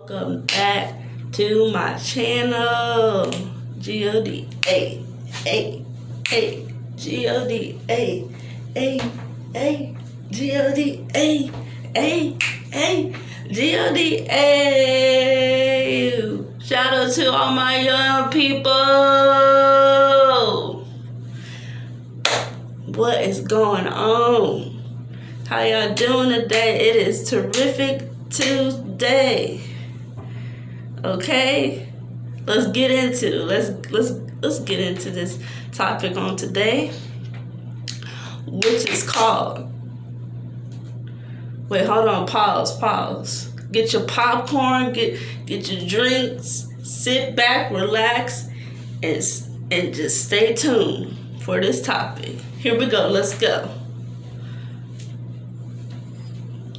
Welcome back to my channel. G-O-D, A, A, A, G-O-D, A, A, A, G-O-D, A, A, A, G-O-D, A. Shout out to all my young people. What is going on? How y'all doing today? It is Terrific Tuesday. Okay, let's get into let's get into this topic on today, which is called. Wait, hold on. Pause. Get your popcorn. Get your drinks. Sit back, relax, and just stay tuned for this topic. Here we go. Let's go.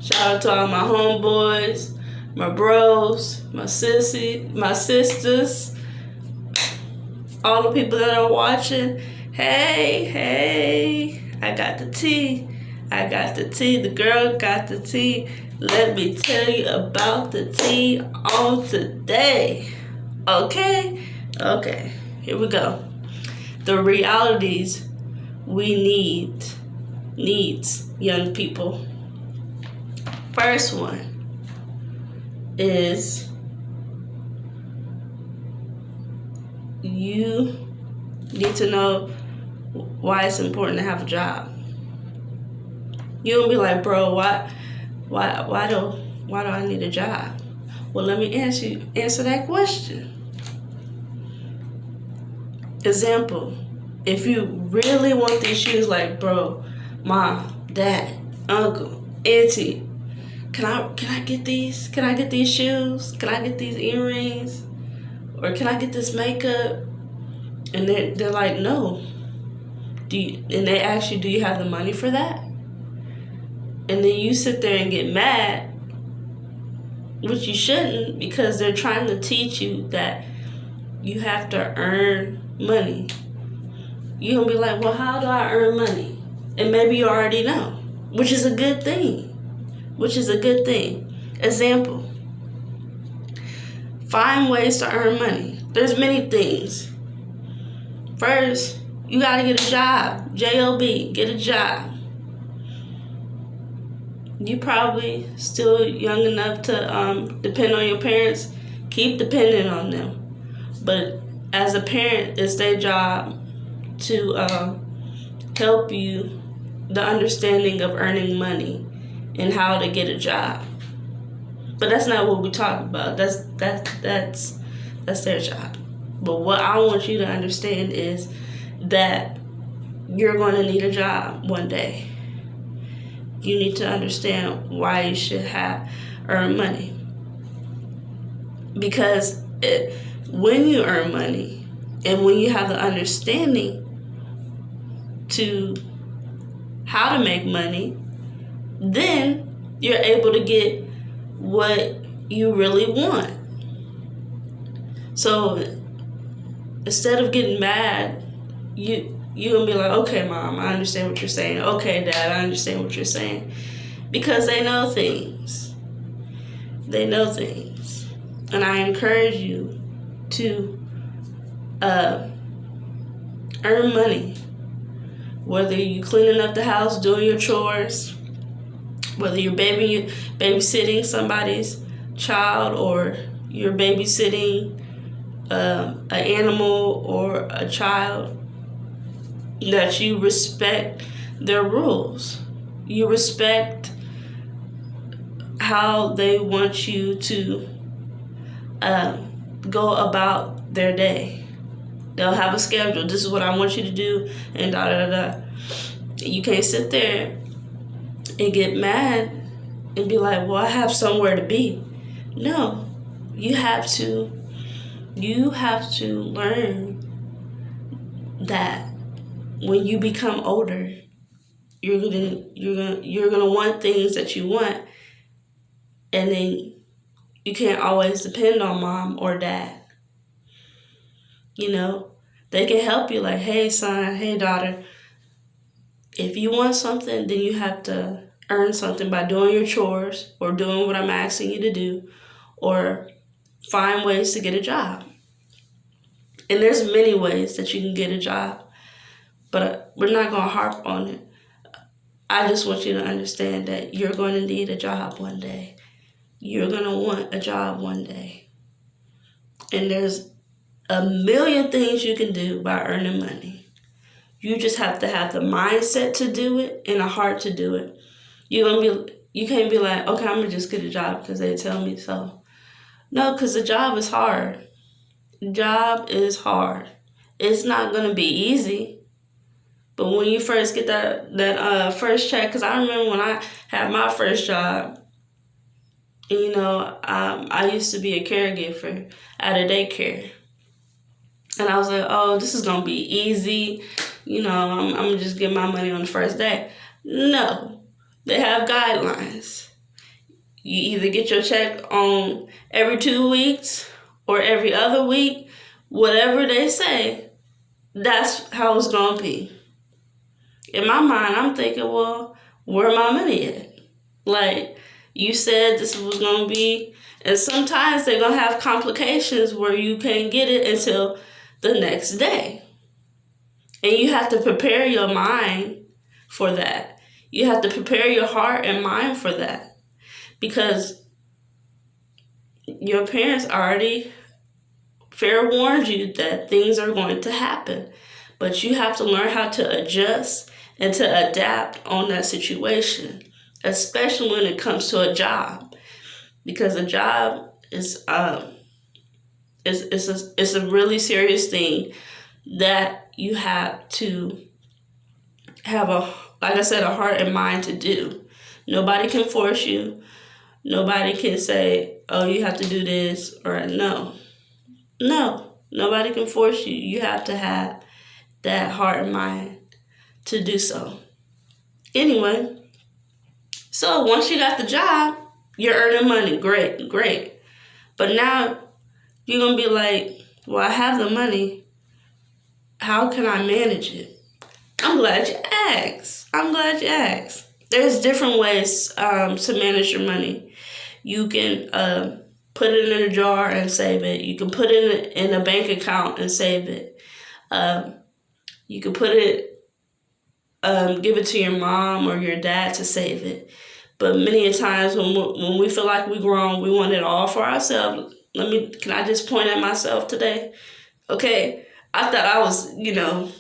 Shout out to all my homeboys, my bros, my sisters, all the people that are watching. Hey, I got the tea. The girl got the tea. Let me tell you about the tea on today. Okay, here we go. The realities we needs young people. First one is you need to know why it's important to have a job. You don't be like, bro, why do I need a job? Well, let me answer that question. Example, if you really want these shoes, like, bro, mom, dad, uncle, auntie, can I get these? Can I get these shoes? Can I get these earrings? Or can I get this makeup? And they're like, no. And they ask you, do you have the money for that? And then you sit there and get mad, which you shouldn't, because they're trying to teach you that you have to earn money. You're gonna be like, well, how do I earn money? And maybe you already know, which is a good thing. Example, find ways to earn money. There's many things. First, you gotta get a job. J-O-B, get a job. You probably still young enough to depend on your parents. Keep depending on them. But as a parent, it's their job to help you the understanding of earning money and how to get a job. But that's not what we talk about. That's their job. But what I want you to understand is that you're going to need a job one day. You need to understand why you should earn money. Because when you earn money and when you have the understanding to how to make money, then you're able to get what you really want. So instead of getting mad, you're going to be like, okay, mom, I understand what you're saying. Okay, dad, I understand what you're saying. Because they know things. And I encourage you to earn money. Whether you're cleaning up the house, doing your chores, whether you're babysitting somebody's child, or you're babysitting an animal or a child, that you respect their rules. You respect how they want you to go about their day. They'll have a schedule. This is what I want you to do, and da. You can't sit there and get mad and be like, well, I have somewhere to be. No, you have to learn that when you become older, you're gonna want things that you want, and then you can't always depend on mom or dad. They can help you, like, hey son, hey daughter, if you want something, then you have to earn something by doing your chores or doing what I'm asking you to do, or find ways to get a job. And there's many ways that you can get a job, but we're not going to harp on it. I just want you to understand that you're going to need a job one day. You're going to want a job one day. And there's a million things you can do by earning money. You just have to have the mindset to do it and a heart to do it. You can't be like, okay, I'm going to just get a job because they tell me so. No, because the job is hard. Job is hard. It's not going to be easy. But when you first get that first check, because I remember when I had my first job, I used to be a caregiver at a daycare. And I was like, oh, this is going to be easy. I'm going to just get my money on the first day. No, they have guidelines. You either get your check on every 2 weeks or every other week. Whatever they say, that's how it's going to be. In my mind, I'm thinking, well, where my money at? Like, you said this was going to be, and sometimes they're going to have complications where you can't get it until the next day. And you have to prepare your mind for that. You have to prepare your heart and mind for that. Because your parents already fair warned you that things are going to happen. But you have to learn how to adjust and to adapt on that situation, especially when it comes to a job, because a job is it's a really serious thing that you have to have like I said, a heart and mind to do. Nobody can force you. Nobody can say, oh, you have to do this, or no. Nobody can force you. You have to have that heart and mind to do so. Anyway, so once you got the job, you're earning money. Great. But now you're going to be like, well, I have the money. How can I manage it? I'm glad you asked. There's different ways to manage your money. You can put it in a jar and save it. You can put it in a bank account and save it. You can put it, give it to your mom or your dad to save it. But many a times when we feel like we're grown, we want it all for ourselves. Can I just point at myself today? Okay, I thought I was, doing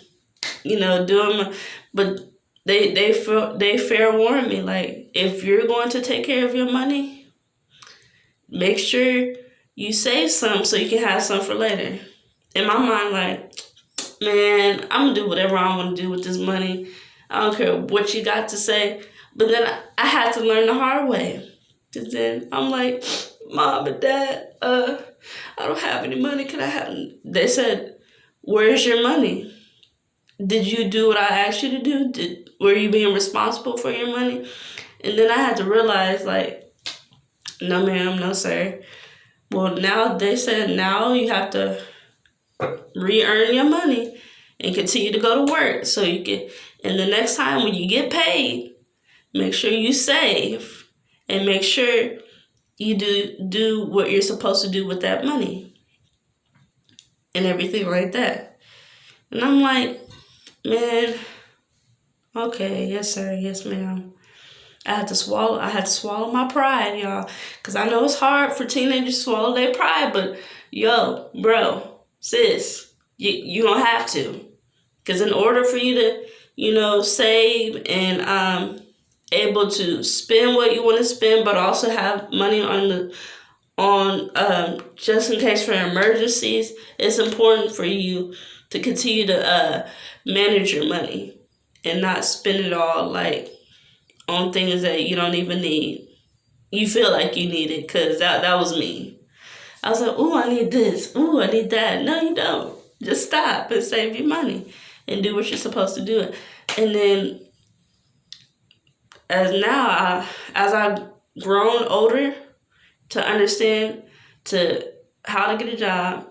but they fair warn me, like, if you're going to take care of your money, make sure you save some so you can have some for later. In my mind, like, man, I'm going to do whatever I want to do with this money. I don't care what you got to say. But then I had to learn the hard way. Because then I'm like, Mom and Dad, I don't have any money. Can I have... They said, where's your money? Did you do what I asked you to do? Were you being responsible for your money? And then I had to realize, like, no, ma'am, no, sir. Well, now they said now you have to re-earn your money and continue to go to work so you can... And the next time when you get paid, make sure you save and make sure you do what you're supposed to do with that money and everything like that. And I'm like, man, okay, yes, sir, yes, ma'am. I had to swallow my pride, y'all, because I know it's hard for teenagers to swallow their pride, but yo, bro, sis, you don't have to. Because in order for you to, save and able to spend what you want to spend, but also have money on just in case for emergencies, it's important for you to continue to manage your money and not spend it all like on things that you don't even need. You feel like you need it, because that was me. I was like, ooh, I need this. Ooh, I need that. No, you don't. Just stop and save your money and do what you're supposed to do. And then as I've grown older to understand how to get a job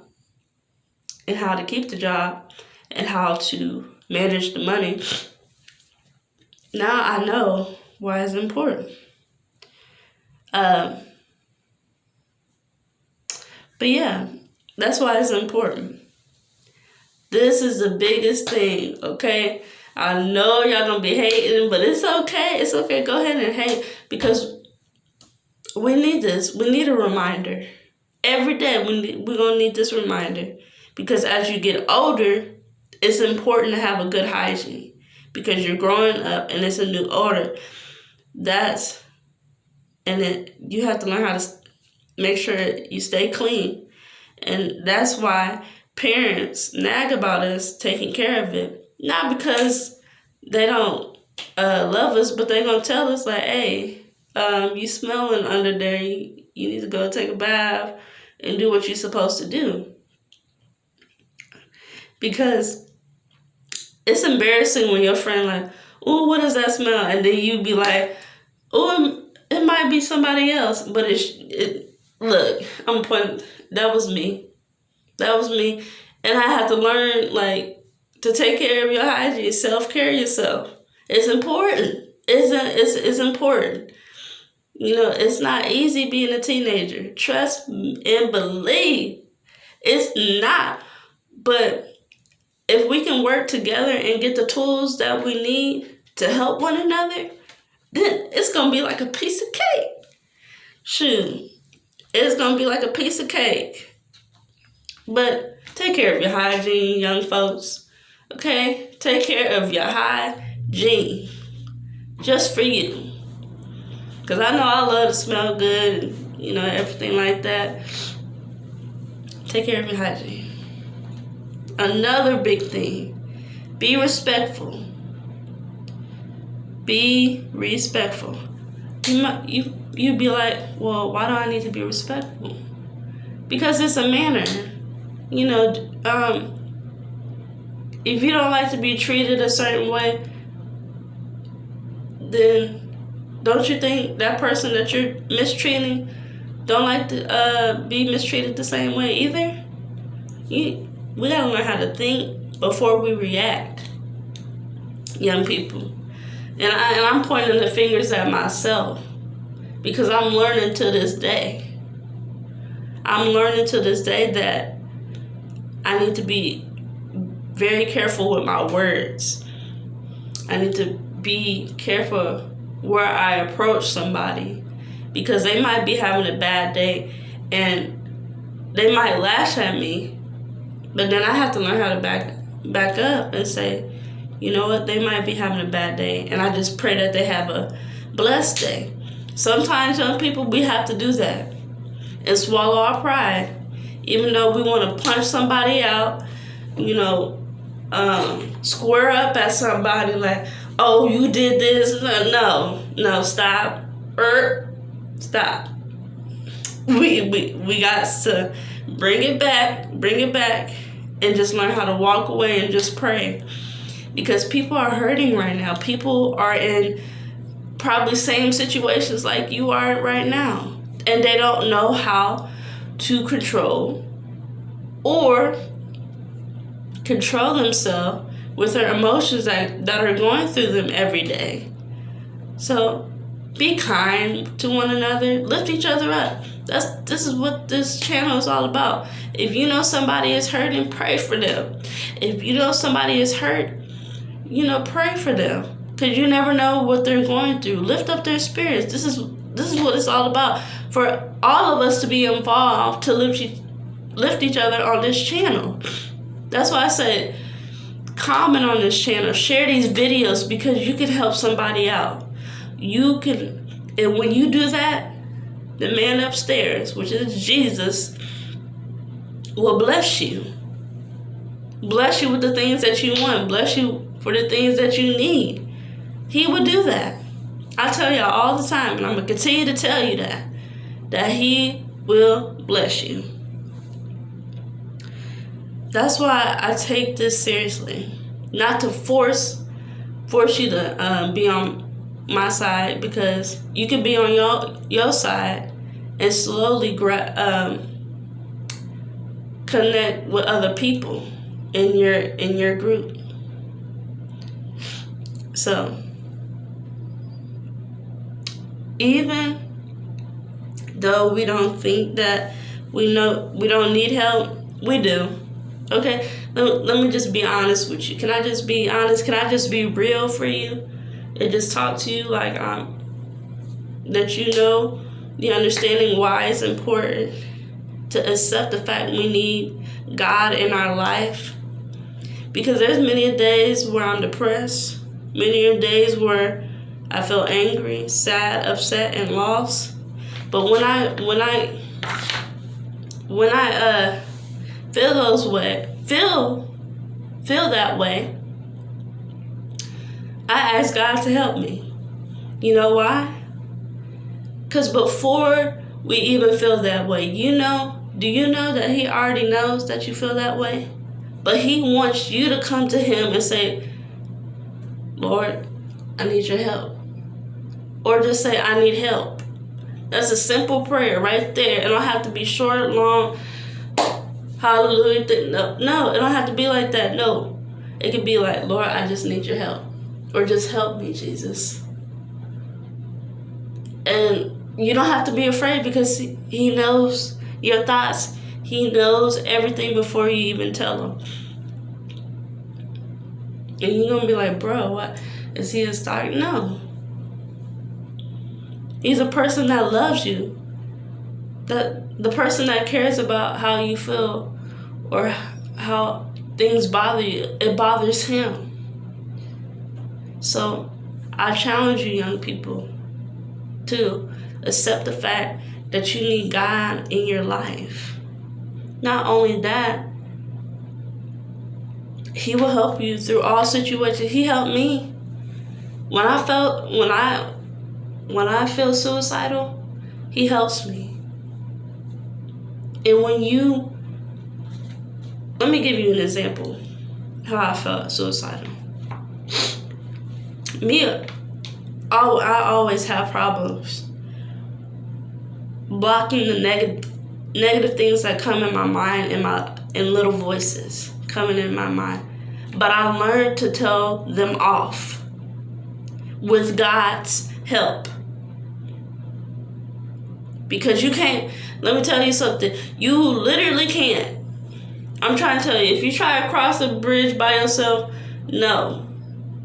and how to keep the job and how to manage the money, now I know why it's important. But yeah, that's why it's important. This is the biggest thing, okay? I know y'all gonna be hating, but it's okay. It's okay. Go ahead and hate, because we need this. We need a reminder. Every day we're gonna need this reminder, because as you get older, it's important to have a good hygiene, because you're growing up and it's a new order. You have to learn how to make sure you stay clean. And that's why parents nag about us taking care of it. Not because they don't love us, but they're going to tell us, like, hey, you smelling under there. You need to go take a bath and do what you're supposed to do. Because it's embarrassing when your friend like, oh, what does that smell? And then you be like, oh, it might be somebody else. But look, I'm pointing, that was me. That was me. And I had to learn, like, to take care of your hygiene, self-care yourself. It's important. It's important. You know, it's not easy being a teenager. Trust and believe. It's not. But if we can work together and get the tools that we need to help one another, then it's going to be like a piece of cake. Shoot. It's going to be like a piece of cake. But take care of your hygiene, young folks. Okay? Take care of your hygiene. Just for you. Because I know I love to smell good and, you know, everything like that. Take care of your hygiene. Another big thing. Be respectful. Be respectful. You'd be like, well, why do I need to be respectful? Because it's a manner. You know, if you don't like to be treated a certain way, then don't you think that person that you're mistreating don't like to be mistreated the same way either? We gotta learn how to think before we react, young people. And I'm pointing the fingers at myself, because I'm learning to this day. I'm learning to this day that I need to be very careful with my words. I need to be careful where I approach somebody, because they might be having a bad day and they might lash at me, but then I have to learn how to back up and say, you know what, they might be having a bad day, and I just pray that they have a blessed day. Sometimes, young people, we have to do that and swallow our pride, even though we want to punch somebody out, you know, square up at somebody like, oh, you did this. No, stop. Stop. We got to bring it back, and just learn how to walk away and just pray. Because people are hurting right now. People are in probably same situations like you are right now. And they don't know how to control themselves with their emotions that are going through them every day. So be kind to one another. Lift each other up. This is what this channel is all about. If you know somebody is hurting, pray for them. If you know somebody is hurt, you know, pray for them. Because you never know what they're going through. Lift up their spirits. This is what it's all about. For all of us to be involved, to lift each other on this channel. That's why I said, comment on this channel. Share these videos, because you can help somebody out. And when you do that, the man upstairs, which is Jesus, will bless you. Bless you with the things that you want. Bless you for the things that you need. He will do that. I tell y'all all the time, and I'm going to continue to tell you that he will bless you. That's why I take this seriously. Not to force you to be on my side, because you can be on your side and slowly connect with other people in your group. So even though we don't think that we know we don't need help. We do. Okay? Let me just be honest with you. Can I just be honest? Can I just be real for you? And just talk to you like that you know the understanding why it's important to accept the fact we need God in our life. Because there's many days where I'm depressed, many days where I feel angry, sad, upset, and lost. But when I feel those way, feel that way, I ask God to help me. You know why? Because before we even feel that way, do you know that He already knows that you feel that way? But He wants you to come to Him and say, Lord, I need your help. Or just say, I need help. That's a simple prayer right there. It don't have to be short, long, hallelujah. No, it don't have to be like that. No. It could be like, Lord, I just need your help. Or just help me, Jesus. And you don't have to be afraid because He knows your thoughts. He knows everything before you even tell Him. And you're going to be like, bro, what? Is He a stalker? No. He's a person that loves you. The person that cares about how you feel or how things bother you. It bothers Him. So I challenge you, young people, to accept the fact that you need God in your life. Not only that, He will help you through all situations. He helped me. When I feel suicidal, He helps me. And let me give you an example how I felt suicidal. I always have problems blocking the negative things that come in my mind and little voices coming in my mind. But I learned to tell them off with God's help. Because you can't, let me tell you something, you literally can't. I'm trying to tell you, if you try to cross a bridge by yourself, no.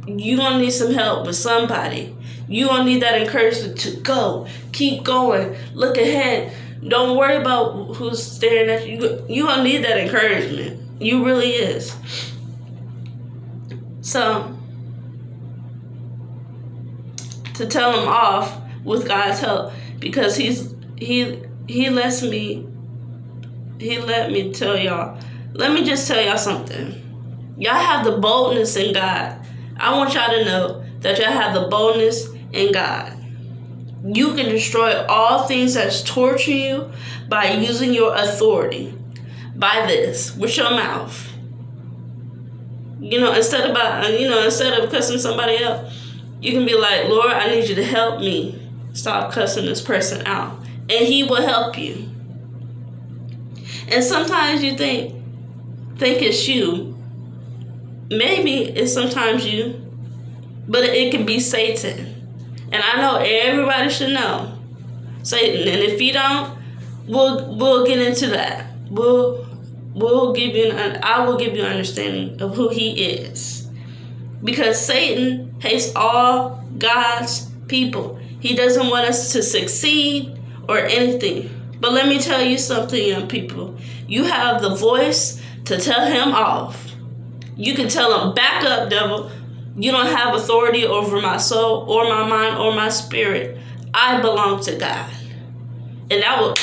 You're going to need some help with somebody. You're going to need that encouragement to go. Keep going. Look ahead. Don't worry about who's staring at you. You're going to need that encouragement. You really is. So, to tell him off with God's help, because he let me tell y'all. Let me just tell y'all something. Y'all have the boldness in God. I want y'all to know that y'all have the boldness in God. You can destroy all things that's torturing you by using your authority. By this, with your mouth. Instead of cussing somebody out, you can be like, Lord, I need you to help me stop cussing this person out. And He will help you. And sometimes you think it's you. Maybe it's sometimes you, but it can be Satan. And I know everybody should know Satan. And if you don't, we'll get into that. We'll give you I will give you an understanding of who he is. Because Satan hates all God's people. He doesn't want us to succeed or anything. But let me tell you something, young people. You have the voice to tell him off. You can tell him, back up, devil. You don't have authority over my soul or my mind or my spirit. I belong to God. And that will